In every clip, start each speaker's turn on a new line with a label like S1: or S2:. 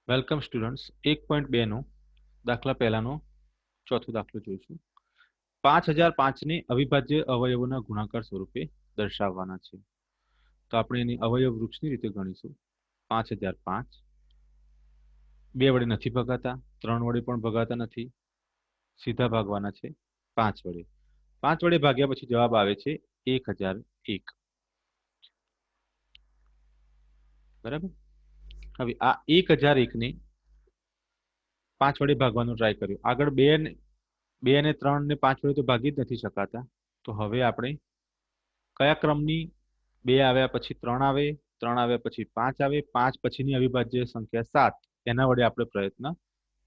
S1: Welcome students 1.2 નો દાખલા પહેલાનો ચોથો દાખલો જોઈશું. 5005 ને અવિભાજ્ય અવયવોના ગુણાકાર સ્વરૂપે દર્શાવવાના છે. તો આપણે એની અવયવ વૃક્ષની રીતે ગણીશું. 5005 2 વડે નથી ભગાતા, 3 વડે પણ ભગાતા નથી, સીધા ભાગવાના છે 5 વડે. 5 વડે ભાગ્યા પછી જવાબ આવે છે 1001. બરાબર. હવે આ 1001 ને 5 વડે ભાગવાનો ટ્રાય કર્યો. આગળ 2 અને 3 ને 5 વડે તો ભાગી જ નથી શકાતા. તો હવે આપણે કયા ક્રમની 2 આવ્યા પછી 3 આવે, 3 આવ્યા પછી 5 આવે, 5 પછીની અવિભાજ્ય સંખ્યા 7, એના વડે આપણે પ્રયત્ન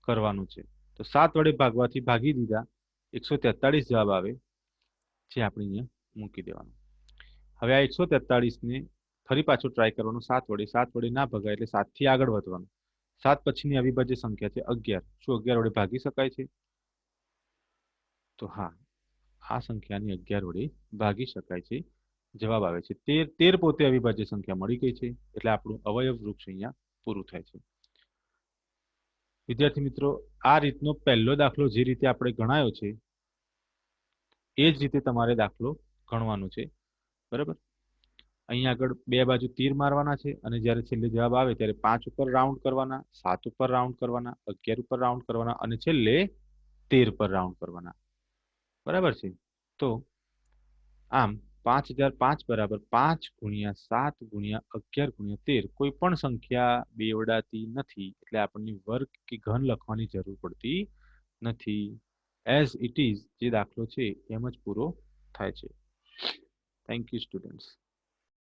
S1: કરવાનું છે. તો 7 વડે ભાગવાથી ભાગી દીધા 143 જવાબ આવે, જે આપણે અહીંયા મૂકી દેવાનું. હવે આ 143 ને ફરી પાછું ટ્રાય કરવાનું 7 વડે. 7 વડે ના ભગાય એટલે 7 થી આગળ વધવાનું. 7 પછીની અવિભાજ્ય સંખ્યા છે 11. શું 11 વડે ભાગી શકાય છે? તો હા, આ સંખ્યાને 11 વડે ભાગી શકાય છે. જવાબ આવે છે 13. 13 પોતે અવિભાજ્ય સંખ્યા મળી ગઈ છે, એટલે આપણું અવયવ વૃક્ષ અહીંયા પૂરું થાય છે. વિદ્યાર્થી મિત્રો, આ રીતનો પહેલો દાખલો જે રીતે આપણે ગણાયો છે એ જ રીતે તમારે દાખલો ગણવાનો છે. બરાબર. અહીંયા આગળ બે બાજુ તીર મારવાના છે અને જ્યારે છેલ્લે જવાબ આવે ત્યારે 5 ઉપર રાઉન્ડ કરવાના, 7 ઉપર રાઉન્ડ કરવાના, 11 ઉપર રાઉન્ડ કરવાના અને છેલ્લે 13 પર રાઉન્ડ કરવાના. બરાબર છે. તો આમ 5005 બરાબર 5 ગુણ્યા 7 ગુણ્યા 11 ગુણ્યા 13 કોઈ પણ સંખ્યા બેવડાતી નથી, એટલે આપણને વર્ગ કે ઘન લખવાની જરૂર પડતી નથી. એઝ ઇટ ઇઝ જે દાખલો છે એમ જ પૂરો થાય છે. Thank you students.